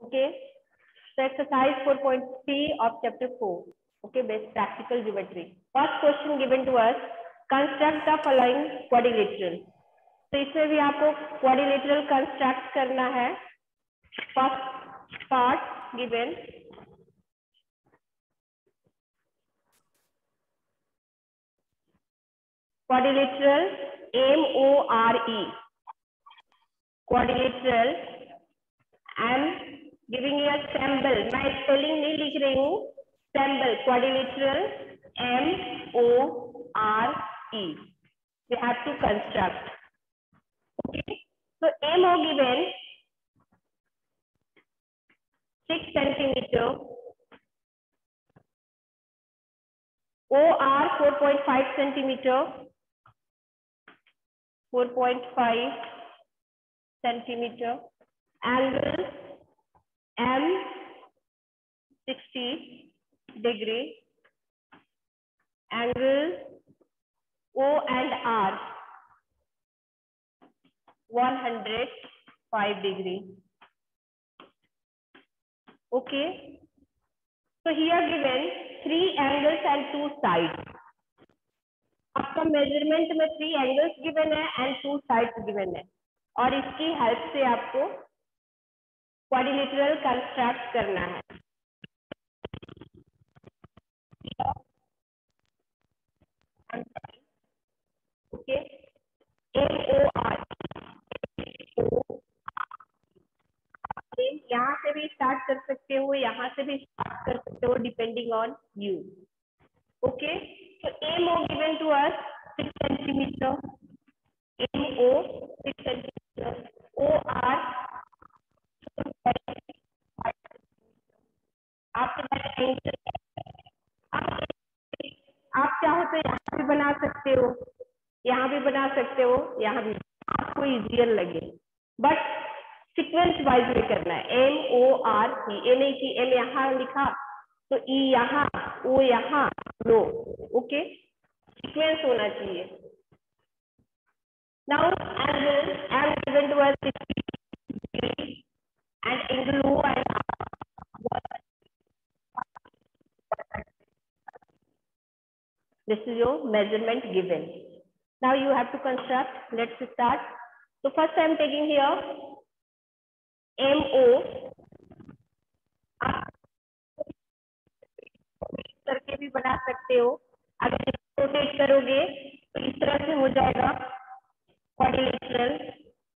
Okay, so exercise 4.3 of chapter 4. Okay, based practical geometry. First question given to us: construct the following quadrilateral. तो इसमें भी आपको quadrilateral construct करना है. First part given. Quadrilateral, M-O-R-E. Quadrilateral. I'm giving you a symbol. मैं spelling नहीं लिख रही हूँ. Symbol quadrilateral, M-O-R-E. We have to construct. Okay. So MO given 6 centimeter. OR 4.5 centimeter. 4.5 centimeter. Angle M 60 degree. Angle O and R 105 degree. Okay. So here given 3 angles and 2 sides. आपका measurement में 3 angles given है and 2 sides given है और इसकी help से आपको quadrilateral construct करना है. ओके, MOR यहाँ से भी स्टार्ट कर सकते हो, यहाँ से भी स्टार्ट कर सकते हो, depending on you. Okay, so MO given to us 6 centimeter. MO 6 centimeter. OR आप चाहो तो यहाँ भी बना सकते हो, यहाँ भी बना सकते हो, यहाँ भी, आपको इजियर लगे, बट सीक्वेंस वाइज में करना है. MOR E. ए नहीं कि M यहाँ लिखा तो E यहाँ, O यहाँ, नो. ओके, सीक्वेंस होना चाहिए. Now angle given to us 60 degree and angle O and R. This is your measurement given. Now you have to construct. Let's start. So first I am taking here MO. आप करके भी बना सकते हो. अगर rotate करोगे तो इस तरह से हो जाएगा क्वाड्रिलेटरल.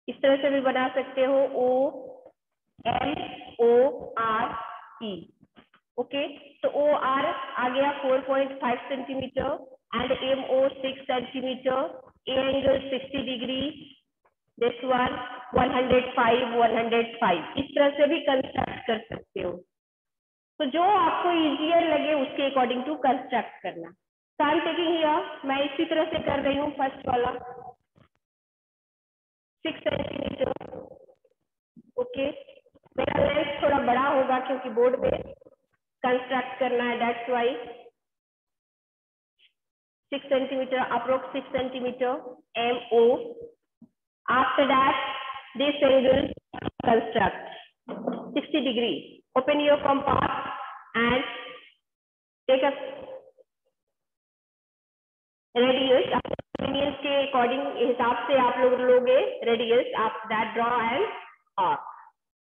इस तरह से भी बना सकते हो. OMORE. ओके, तो OR आ गया 4.5 centimetre and MO 6 centimetre. Angle 60 degree. This one 105 105. इस तरह से भी कंस्ट्रक्ट कर सकते हो. तो जो आपको इजियर लगे उसके अकॉर्डिंग टू कंस्ट्रक्ट करना. तो आई एम टेकिंग हियर, मैं इसी तरह से कर रही हूँ. फर्स्ट वाला 6 सेंटीमीटर. ओके, मेरा लेंथ थोड़ा बड़ा होगा क्योंकि बोर्ड में कंस्ट्रक्ट करना है, that's why 6 centimeter, approx 6 centimeter. MO. After that, this angle construct 60 degree. Open your compass and take a radius. Convenience के अकॉर्डिंग हिसाब से आप लोग लोगे रेडियस. आप दैट ड्रॉ एंड आर्क.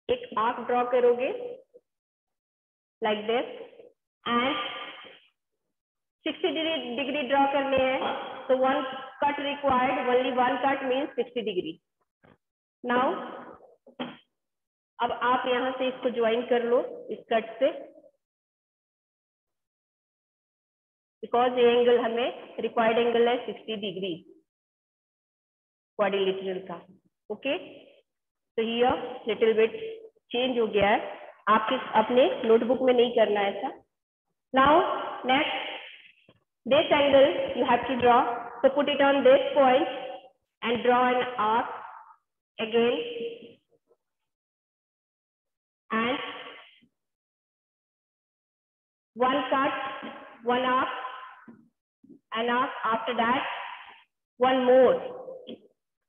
एक आर्क ड्रॉ करोगे like this and 60 degree draw करने हैं. तो one cut required, only one cut means 60 degree. Now अब आप यहाँ से इसको ज्वाइन कर लो इस कट से, बिकॉज ये एंगल हमें रिक्वायर्ड एंगल है 60 डिग्री क्वाड्रिलेटरल का. ओके, तो हियर लिटिल बिट चेंज हो गया है. आपके अपने नोटबुक में नहीं करना है ऐसा. Now next, this angle you have to draw. So put it on this point and draw an arc again and one cut, one arc, an arc. After that one more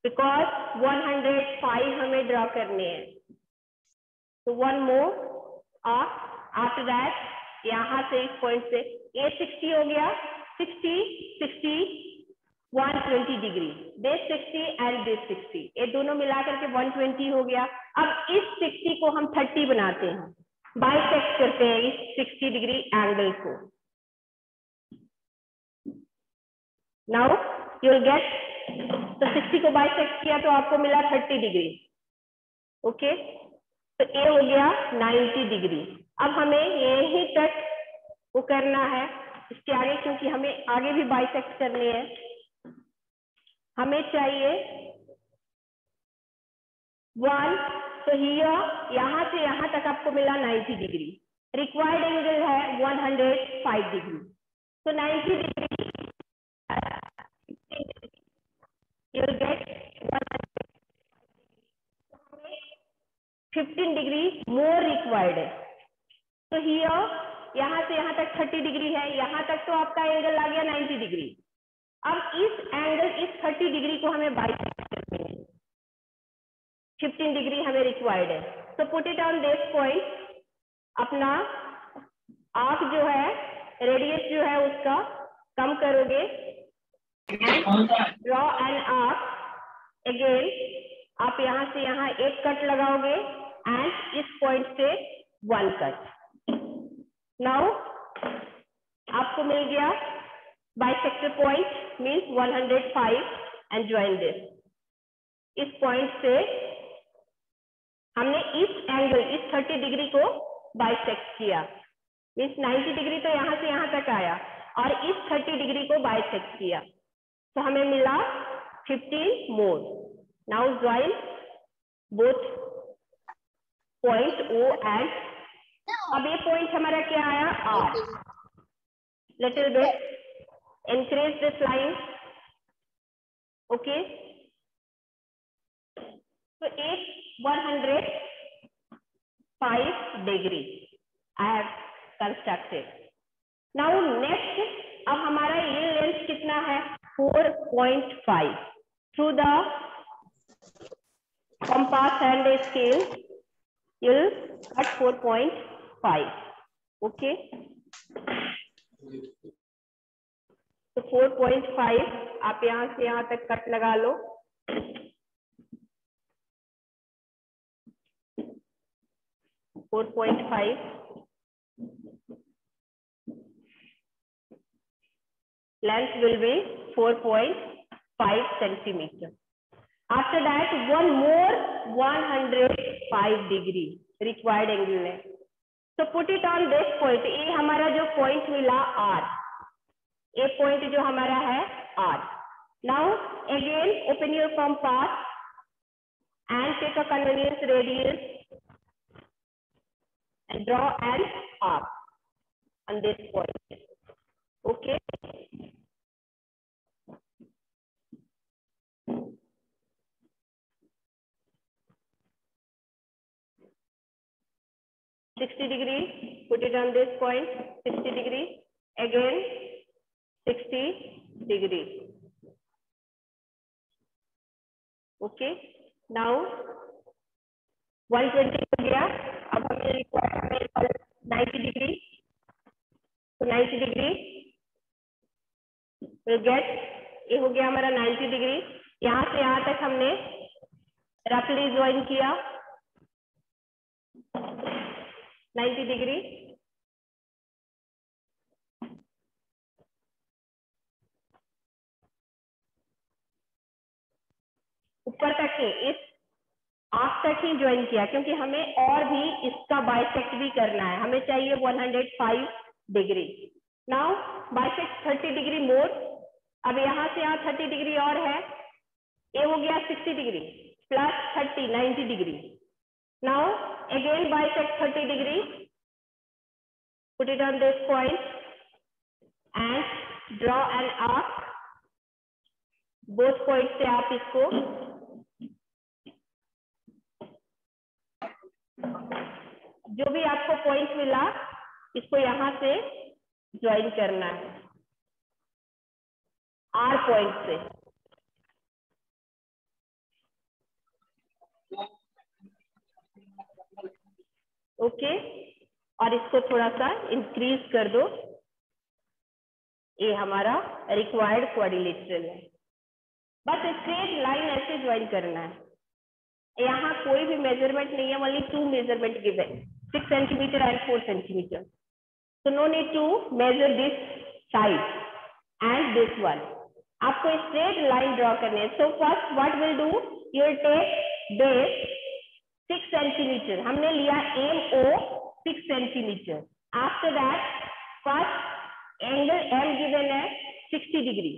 because 105 हमें draw करने हैं. तो one more after that यहाँ से इस point से ए 60 हो गया, 60 60 120 डिग्री, दिस 60 एंड दिस 60, ये दोनों मिलाकर के 120 हो गया। अब इस 60 को हम 30 बनाते हैं, बाइसेक्ट करते हैं इस 60 डिग्री एंगल को। नाउ यू विल गेट, तो 60 को बाइसेक्ट किया तो आपको मिला 30 डिग्री। ओके, तो ए हो गया 90 डिग्री। अब हमें यही तक वो करना है, इसके आगे क्योंकि हमें आगे भी बाइसेक्ट करने हैं। हमें चाहिए 1, तो हियर यहाँ से यहाँ तक आपको मिला 90 डिग्री, रिक्वायर्ड एंगल है 105 डिग्री, तो 90 degree you will get 15 degree more required है। तो हियर यहाँ से यहाँ तक 30 डिग्री है, यहाँ तक तो आपका एंगल आ गया 90 डिग्री। अब इस एंगल, इस 30 डिग्री को हमें बाइसेक्ट करना है, 15 डिग्री हमें रिक्वायर्ड है। तो put it on this point, अपना आर्क जो है, रेडियस जो है उसका कम करोगे, ड्रॉ एन आर्क अगेन, आप यहाँ से यहाँ एक कट लगाओगे एंड इस पॉइंट से 1 कट। नाउ आपको मिल गया bisector point means 105 and join this. इस पॉइंट से हमने इस एंगल, इस 30 डिग्री को बाइसेक्ट किया, मीन्स 90 डिग्री तो यहाँ से यहाँ तक आया और इस 30 डिग्री को बाइसेक्ट किया, तो हमें मिला 15 more. Now join both point O and, अब ये पॉइंट हमारा क्या आया R, little bit increase this line. Okay, तो एक 105 degree I have constructed. Now next, अब हमारा ये लेंथ कितना है 4.5, through the compass and scale you'll cut 4.5. okay, तो 4.5 आप यहाँ से यहाँ तक कट लगा लो। length will be 4.5 centimeter. After that one more 105 degree required angle है, so put it on this point। ये हमारा जो point मिला R, ये point जो हमारा है R। Now again open your compass and take a convex radius and draw an arc on this point. Okay, degree, put it on this point, 60 degree, again 60 degree. Okay, now 120 हो गया, अब हमें required 90 degree, तो 90 degree will get, ये हो गया हमारा 90 degree. यहाँ से यहाँ तक हमने रफली ज्वाइन किया 90 डिग्री। ऊपर तक ही, इस आर्क तक ही ज्वाइन किया, क्योंकि हमें और भी इसका बाइसेक्ट भी करना है, हमें चाहिए 105 डिग्री। नाउ बाइसेक्ट 30 डिग्री मोर, अब यहाँ से यहाँ 30 डिग्री और है, ये हो गया 60 degree plus 30 90 degree. Now again bisect 30 degree, put it on this point and draw an arc। both points से आप इसको जो भी आपको पॉइंट मिला इसको यहां से ज्वाइन करना है R पॉइंट से। और इसको थोड़ा सा इंक्रीज कर दो। ये हमारा रिक्वायर्ड क्वाड्रिलेटरल है। बस स्ट्रेट लाइन ऐसे ज्वाइन करना है। यहाँ कोई भी मेजरमेंट नहीं है, only 2 measurement given, 6 centimetre and 4 centimetre. So no need to measure this side and this one. आपको स्ट्रेट लाइन ड्रॉ करनी है। So first what will do? You will take base 6 centimetre, हमने लिया MO 6 centimetre. After that first angle M given है 60 degree.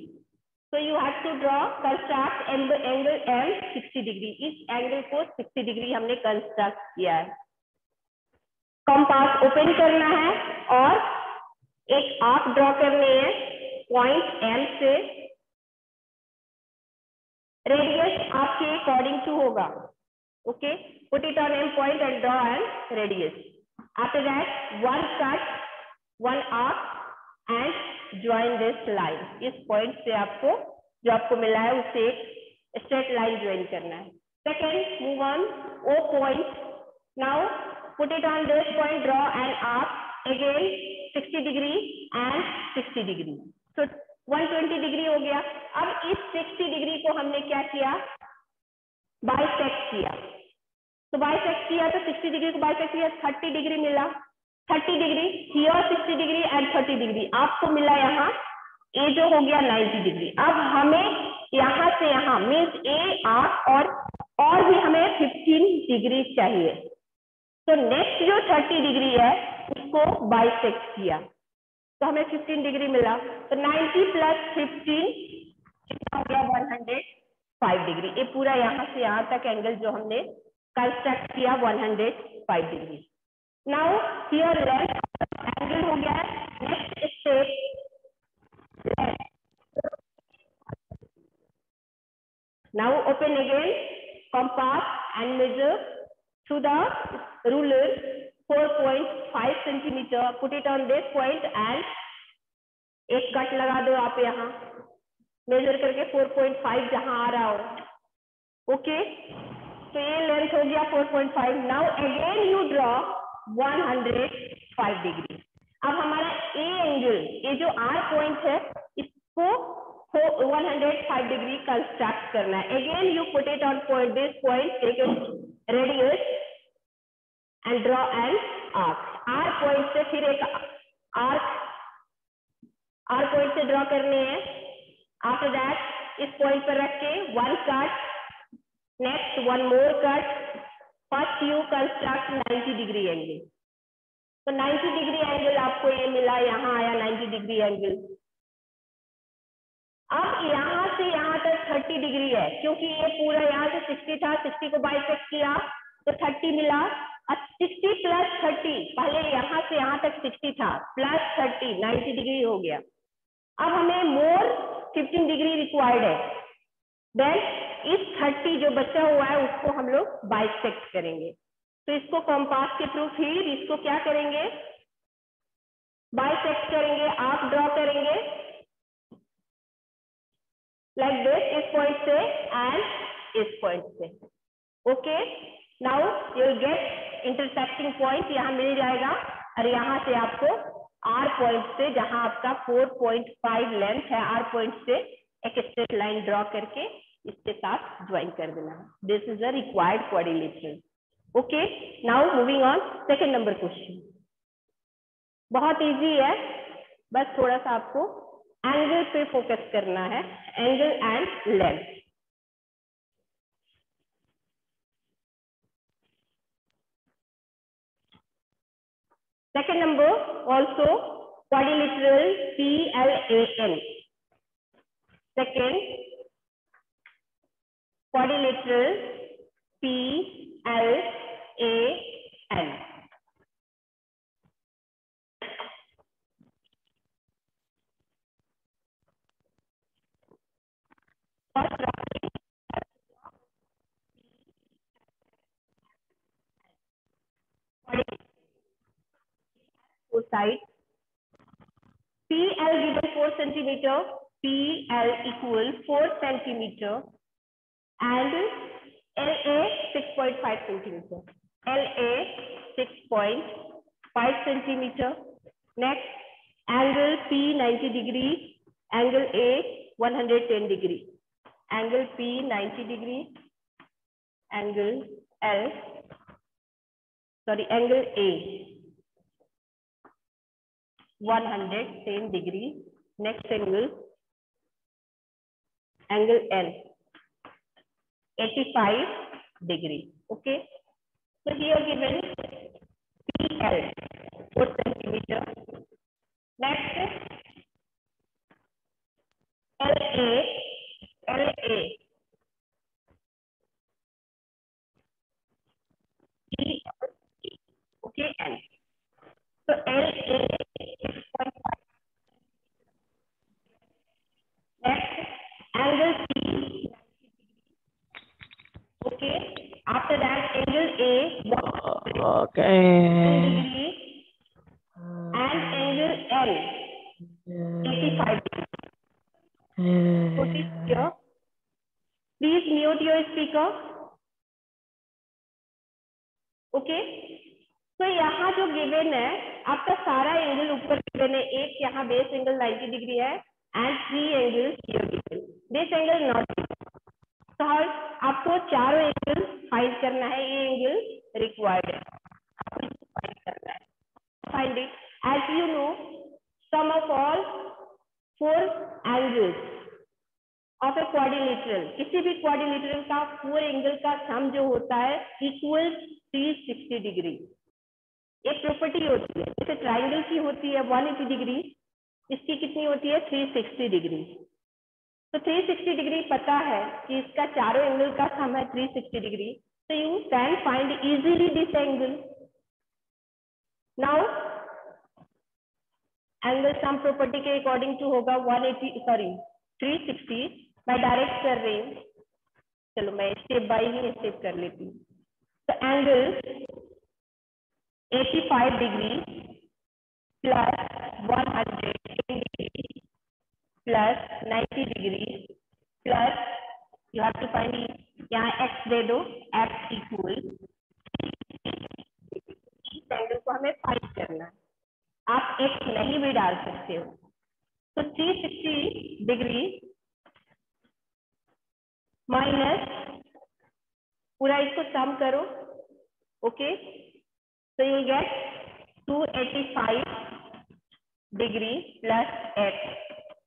So you have to draw construct angle M 60 degree. इस angle को 60 degree हमने construct किया है। Compass open करना है और एक आर्क ड्रॉ करनी है पॉइंट M से। रेडियस आपके अकॉर्डिंग टू होगा। Okay, put it on M point and draw N radius. After that one cut, one arc and join this line. इस पॉइंट से आपको जो आपको मिला है उससे एक स्ट्रेट लाइन ज्वाइन करना है। Second, move on O point. Now put it on this point, draw an arc again 60 degree and 60 degree. So 120 degree हो गया। अब इस 60 डिग्री को हमने क्या किया, बाइसेक्ट किया। तो बाइसेक्ट किया तो 60 डिग्री को बाइसेक्ट किया, 30 डिग्री मिला। 30 degree here 60 degree and 30 degree आपको मिला। यहाँ ए जो हो गया 90 डिग्री। अब हमें यहाँ से यहाँ मीन्स ए आर्क और भी हमें 15 डिग्री चाहिए। तो नेक्स्ट जो 30 डिग्री है उसको बाइसेक्ट किया तो हमें 15 डिग्री मिला। तो 90 प्लस 15 कितना हो गया, 105 डिग्री। ये पूरा यहाँ से यहाँ तक एंगल जो हमने कंस्ट्रक्ट किया 105 degree. Now here left angle हो गया। Next step, now open again compass and measure through the ruler 4.5 centimeter. Put it on this point and एक कट लगा दो आप यहाँ मेजर करके 4.5 जहां आ रहा हो। ओके, तो ये लेंथ हो गया 4.5। Now again you draw 105 degree. अब हमारा ए एंगल, ये जो आर पॉइंट है इसको 105 डिग्री कंस्ट्रक्ट करना है। Again you put it on point, this point, take radius and draw an arc. R point से फिर एक आर्क आर पॉइंट से ड्रॉ करने हैं। आफ्टर दैट इस पॉइंट पर रख के one cut, next one more cut. First you construct 90 degree angle. तो 90 डिग्री एंगल आपको ये मिला, यहाँ आया 90 डिग्री एंगल। अब यहाँ से यहाँ तक 30 डिग्री है क्योंकि ये पूरा यहाँ से 60 था, 60 को बाइसेक्ट किया तो 30 मिला। 60 प्लस 30, पहले यहाँ से यहाँ तक 60 था, प्लस 30 90 डिग्री हो गया। अब हमें मोर 15 डिग्री रिक्वायर्ड है। देन इस 30 जो बचा हुआ है उसको हम लोग बाइसेक्ट करेंगे। तो इसको कंपास के थ्रू फिर इसको क्या करेंगे, बाइसेक्ट करेंगे, आर्क ड्रॉ करेंगे लाइक दिस, इस पॉइंट से एंड इस पॉइंट से। Okay, now you will get intersecting point यहाँ मिल जाएगा और यहाँ से आपको आर पॉइंट से, जहां आपका 4.5 लेंथ है, आर पॉइंट से एक स्ट्रेट लाइन ड्रॉ करके इसके साथ ज्वाइन कर देना। This is a required quadrilateral. Okay, now moving on second number question. बहुत इजी है, बस थोड़ा सा आपको एंगल पे फोकस करना है, angle and length. Second number also quadrilateral PLAN. Second quadrilateral PLAN. Side PL given 4 centimeter, PL equal 4 centimeter and LA 6.5 centimeter, LA 6.5 5 centimeter. Next, angle P 90 degree, angle A 110 degree. Angle P 90 degree, angle angle A 110 degree. Next angle L 85 degree. Okay. So here given PL 4 centimeter. Next LA okay, L. So LA is 0.5. Next angle P. Okay. After that angle A 1 degree and angle L 85 degree. Notice here. Please mute your speaker. Okay तो यहाँ जो given है आपका सारा angle ऊपर given है, एक यहाँ बेस एंगल 90 डिग्री है and 3 angle here given, this angle not. तो आपको चारों एंगल फाइंड करना है, ये एंगल रिक्वायर्ड है, आपको फाइंड करना है। Find it as you know sum of all 4 angles of a quadrilateral, किसी भी क्वाड्रिलेटरल का 4 एंगल का सम जो होता है इक्वल 360 डिग्री। एक प्रॉपर्टी होती है, जैसे ट्राइंगल की होती है 180 डिग्री, इसकी कितनी होती है 360 डिग्री। तो 360 डिग्री पता है कि इसका चारों एंगल का सम है 360 डिग्री, तो you can find easily this angle. Now angle sum property के अकॉर्डिंग टू होगा 360। मैं डायरेक्ट कर रही हूँ, चलो मैं स्टेप बाय ही स्टेप कर लेती हूँ। तो angle 85 degree plus 110 degree plus 90 degree plus you have to find, यहाँ x दे दो, x इक्वल इस एंगल को हमें फाइंड करना है, आप x नहीं भी डाल सकते हो। तो 360 डिग्री माइनस पूरा इसको सम करो, okay, so you will get 285 degree plus x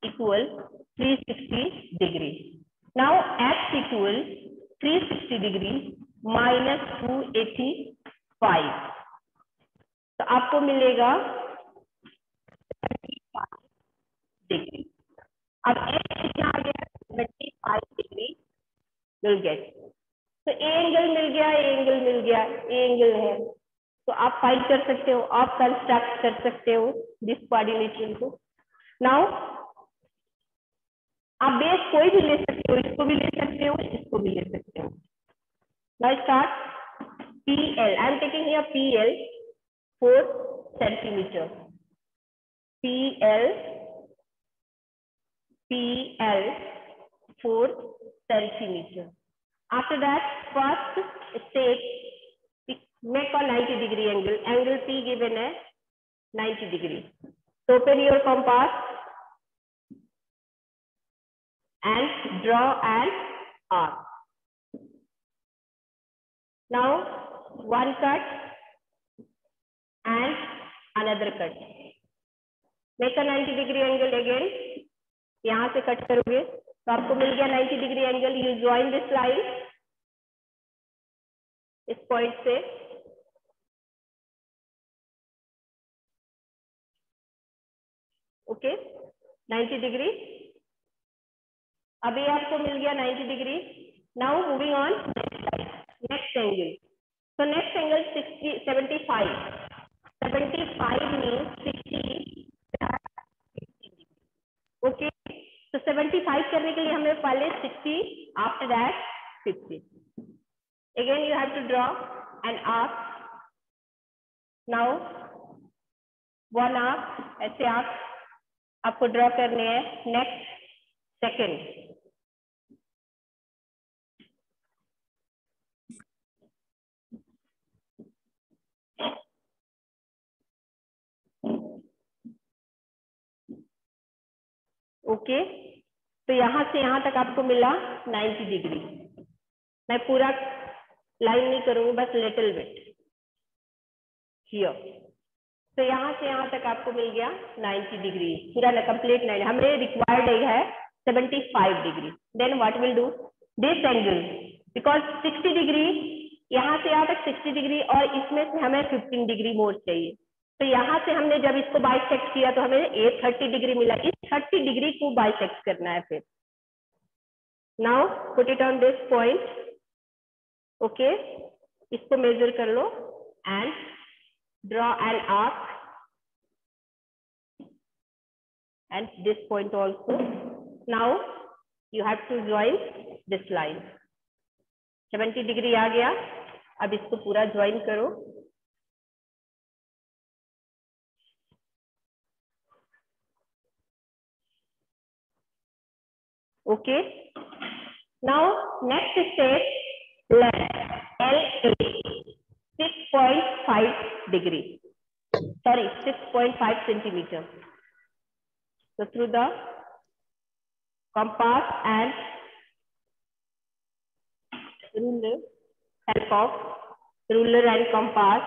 equal 360 degree. Now x equal 360 degree minus 285, तो आपको मिलेगा 75 डिग्री। अब x कितना आ गया 75 डिग्री विल गेट, तो ए एंगल मिल गया, ए एंगल मिल गया, ए एंगल है, तो आप फाइंड कर सकते हो, आप कंस्ट्रक्ट कर सकते हो दिस क्वाड्रिलेटरल को। नाउ आप बेस कोई भी ले सकते हो, इसको भी ले सकते हो, इसको भी ले सकते हो। Now start PL, I am taking here PL 4 centimetre, PL 4 centimetre. After that, first step, make a 90 degree angle. Angle P given है 90 degree. So open your compass and draw an arc. Now one cut and another cut. Make a 90 degree angle again. यहाँ से cut करोगे तो आपको मिल गया 90 degree angle. You join this line इस point से, okay 90 degree. अभी आपको मिल गया 90 degree. Now moving on next angle. तो नेक्स्ट एंगल 75 मीन्स 60, ओके। तो 75 करने के लिए हमें पहले 60, after that 50। Again you have to draw an arc. Now one arc, ऐसे arc आपको ड्रॉ करने हैं। नेक्स्ट सेकेंड, ओके, तो यहाँ से यहाँ तक आपको मिला 90 डिग्री। मैं पूरा लाइन नहीं करूंगी, बस लिटिल बिट हियर। तो यहाँ से यहाँ तक आपको मिल गया 90 डिग्री, पूरा ना कंप्लीट 90। हमें रिक्वायर्ड है 75 degree. Then what will do this angle, because 60 degree यहाँ से यहाँ तक 60 डिग्री और इसमें से हमें 15 डिग्री मोर चाहिए। तो यहाँ से हमने जब इसको बाइसेक्ट किया तो हमें 30 डिग्री मिला। इस 30 डिग्री को बाइसेक्ट करना है फिर। Now put it on this point. Okay, इसको मेजर कर लो and draw an arc and this point also. Now you have to join this line. 70 degree आ गया, अब इसको पूरा ज्वाइन करो। Okay, now next step LA 6.5 degree, sorry 6.5 centimetre. So through the compass and ruler, help of ruler and compass,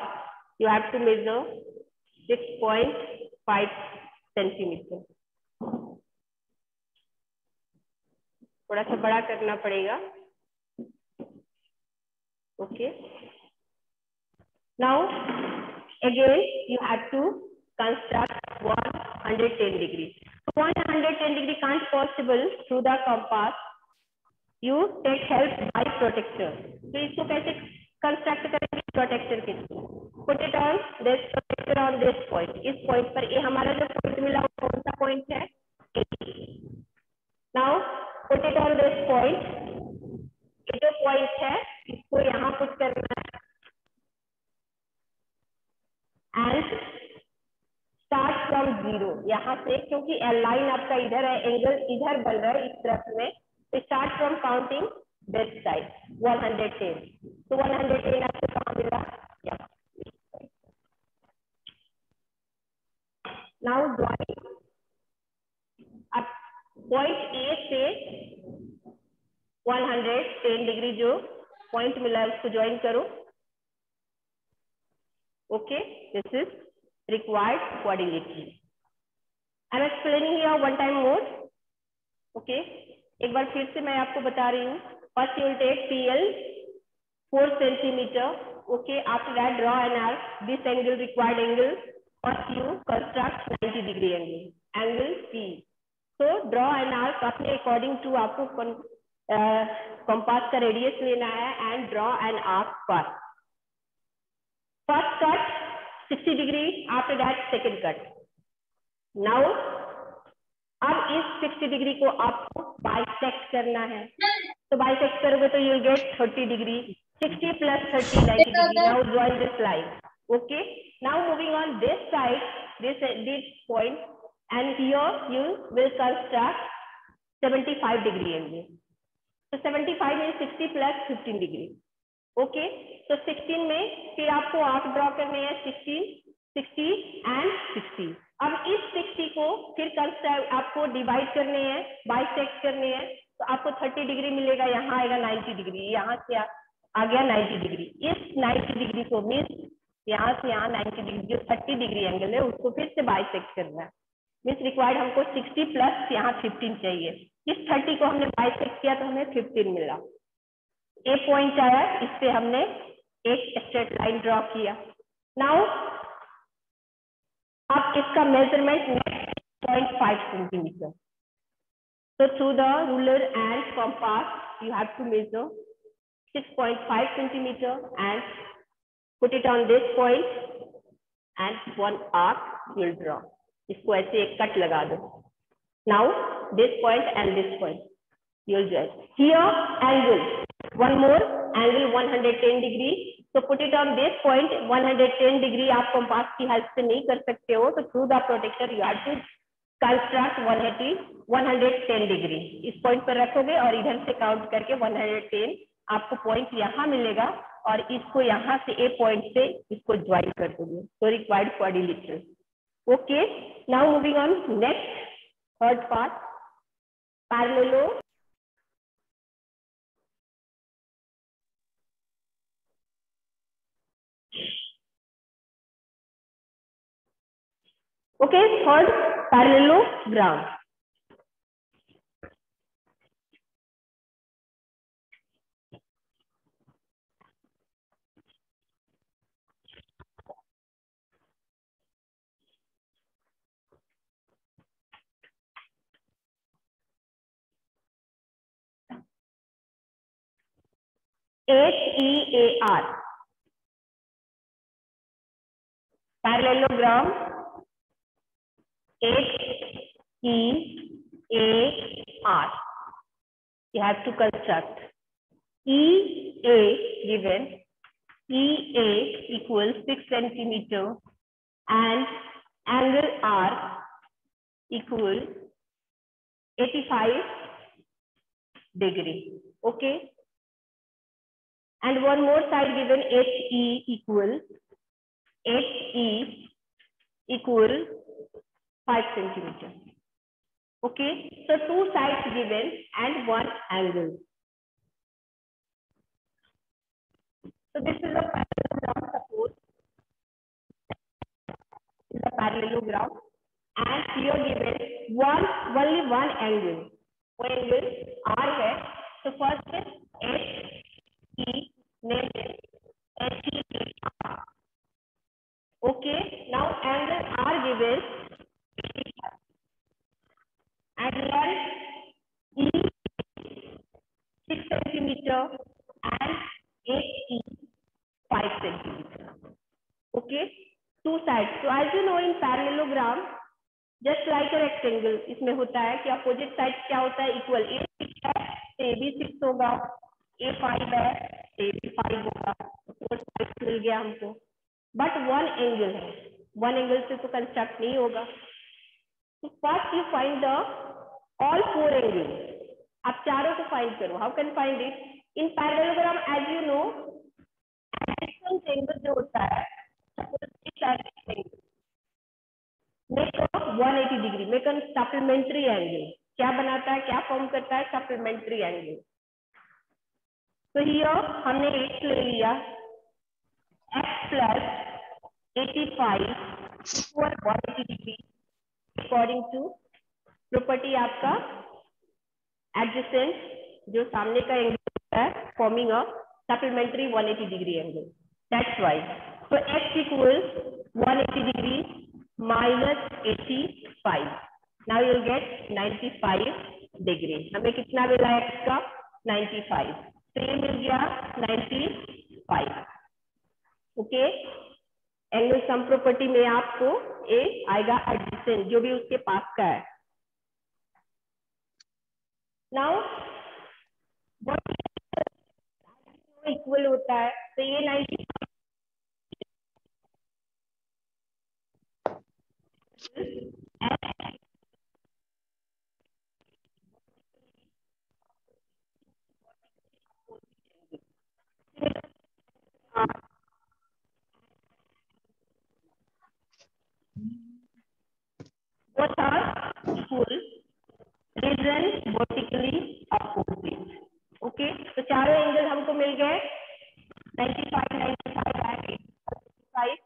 you have to measure 6.5 centimeter. थोड़ा सा बड़ा करना पड़ेगा। Okay. Now again you have to construct 110 degree. 110 degree can't possible through the compass. You take help by protector. तो इसको कैसे construct करेंगे? Protractor के through. Put it on this protractor on this point. इस पॉइंट पर ये हमारा जो पॉइंट मिला वो कौन सा पॉइंट है? Now put it on this point. ये जो पॉइंट है इसको यहाँ पुट करना है एंड स्टार्ट फ्रॉम 0। यहाँ से क्योंकि लाइन आपका इधर है, एंगल इधर बन रहा है इस तरफ में, तो start from counting this side 110। तो 110 आपको कहाँ मिला? नाउ ज्वाइन अब पॉइंट ए से 110 डिग्री जो पॉइंट मिला है उसको ज्वाइन करो। Okay, this is required quadrilateral. I am explaining here one time more. Okay, एक बार फिर से मैं आपको बता रही हूँ। First you will take PL 4 centimeter. Okay, after that draw an arc. This angle required angle. First you construct 90 degree angle. Angle P. So draw an arc अपने according to आपको compass का radius लेना है and draw an arc first. First cut 60 degree, after that second cut. Now अब इस 60 degree को आपको bisect करना है। तो बाइसेक्ट करोगे तो you'll get 30 degree. 60 plus 30 90 degree. Now join this line. Okay. Now moving on this side, this point, and here you will construct 75 degree angle. So 75 means 60 plus 15 degree. Okay, तो 16 में फिर आपको arc draw करने हैं 16, 60 and 60। अब इस 60 को फिर कंस्ट्रक्ट आपको डिवाइड करने हैं, बाइसेक्ट करने हैं, तो आपको 30 डिग्री मिलेगा। यहाँ आएगा 90 डिग्री, यहाँ से आ गया 90 डिग्री। इस 90 डिग्री को मीन्स यहाँ से यहाँ 90 डिग्री जो 30 डिग्री एंगल है उसको फिर से बाइसेक्ट करना है। मीन्स रिक्वायर्ड हमको 60 प्लस यहाँ 15 चाहिए। इस 30 को हमने बाइसेक्ट किया तो हमें 15 मिला। ए पॉइंट आया, इससे हमने एक स्ट्रेट लाइन ड्रॉ किया। नाउ अब इसका measurement 0.5 centimetre. So through the ruler and compass you have to measure 6.5 centimeter and put it on this point and one arc you will draw. इसको ऐसे एक कट लगा दो। Now this point and this point you will join. Here angle, one more angle 110 degree. So put it on this point 110 degree. आप compass की help से नहीं कर सकते हो, तो through the protector you have to construct 110 degree. इस point पर रखोगे और इधर से काउंट करके 110 आपको पॉइंट यहाँ मिलेगा और इसको यहाँ से ए पॉइंट से इसको ज्वाइन कर दोगे। तो required quadrilateral. Okay, now moving on next third part. Parallelo okay, third parallelogram. HEAR, parallelogram. HEAR, you have to construct. EA given, EA equals 6 centimeter and angle R equal 85 degree. Okay. And one more side given, HE equal 5 centimeter. Okay, so two sides given and one angle. So this is a parallelogram. Suppose this is a parallelogram, and here given only one angle. वो angle R है. So first is HE, next is HEAR. Okay, now angle R given and here E 6 centimeter and HE 5 centimeter. Okay, two sides. So as you know in parallelogram, just like a rectangle, इसमें होता है कि opposite sides क्या होता है, equal. A 6 है तो A भी 6 होगा, A 5 है तो A भी 5 होगा. 4 sides मिल गया हमको. But one angle है, one angle से तो construct नहीं होगा. So first you find the all four angles. आप चारों को find करो. How can find it? In parallelogram, as you know, adjacent angle जो होता है, suppose this angle make a 180 degree, make a supplementary angle. क्या बनाता है, क्या form करता है? Supplementary angle. So here हमने H ले लिया, X plus 85 equal 180 degree according to property आपका adjacent जो सामने का एंगल होता है forming a supplementary 180 degree angle. That's why. So X equals 180 degree minus 85. Now you'll get 95 degree. हमें कितना मिला X का? 95. तो ये मिल गया 95. Okay. एंगल सम प्रॉपर्टी में आपको ए आएगा एडजेसेंट, जो भी उसके पास का है. नाउ इक्वल होता है तो ये 95 both are equal, reason vertically opposite. Okay, तो चारों एंगल हमको मिल गए 95, 95 and 85.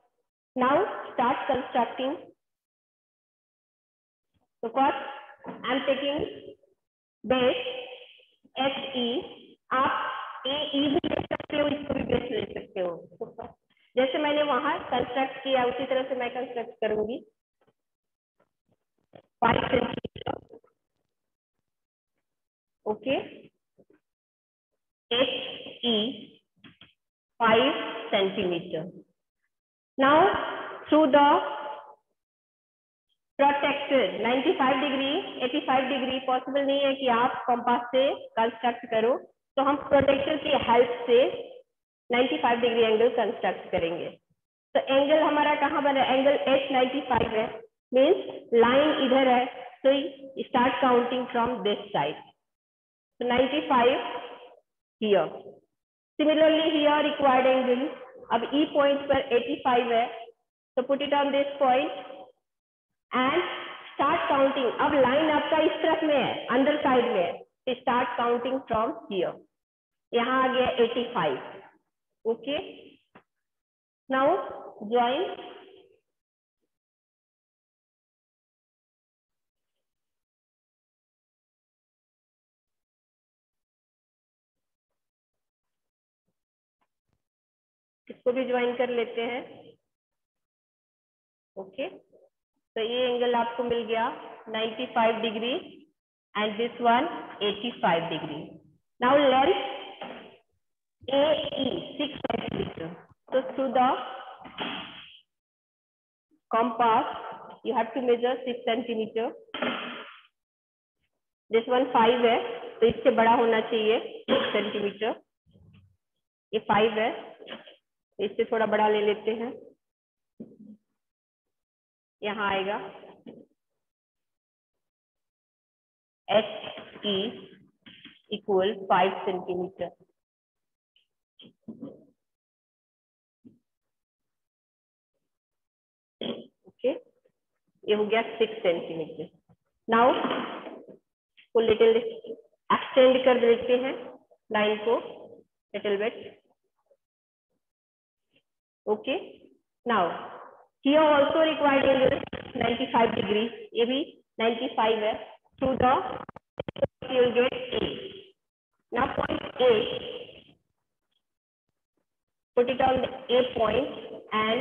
Now start constructing. So first I'm taking base HE. आप AE भी ले सकते हो, इसको भी बेस ले सकते हो. जैसे मैंने वहां कंस्ट्रक्ट किया उसी तरह से मैं कंस्ट्रक्ट करूंगी. 5 centimeter. Okay. HE 5 centimeter. Now through the protected 95 degree 85 degree possible नहीं है कि आप कंपास से कंस्ट्रक्ट करो, तो हम प्रोटेक्टर की हेल्प से 95 डिग्री एंगल कंस्ट्रक्ट करेंगे. तो एंगल हमारा कहाँ बना? एंगल H 95 है, मीन्स लाइन इधर है, तो start counting from this side. तो 95 here. Similarly here required angle, अब E पॉइंट पर 85 है, तो put it on this point and start counting, अब लाइन आपका इस तरफ में है, अंदर साइड में है, तो स्टार्ट काउंटिंग फ्रॉम हियर, यहाँ आ गया 85. Okay, now join. इसको भी ज्वाइन कर लेते हैं. ओके, तो ये एंगल आपको मिल गया 95 degree and this one 85 degree. Now length AE 6 centimeter. So through the compass you have to measure 6 centimeter. This one 5 है, तो इससे बड़ा होना चाहिए 6 सेंटीमीटर. ये 5 है, इससे थोड़ा बड़ा ले लेते हैं, यहाँ आएगा HE इक्वल 5 सेंटीमीटर. ओके, ये हो गया 6 सेंटीमीटर. नाउ को लिटिल एक्सटेंड कर देते हैं लाइन को little bit. Okay, now here also required angle 95 degree, ये भी 95 है. Through the you will get A. Now point A, put it on the A point and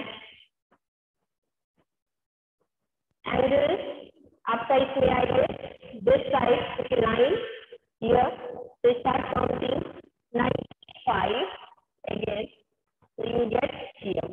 angle आपका इसमें आएगा this side line here, so start counting 95 again, so you get here.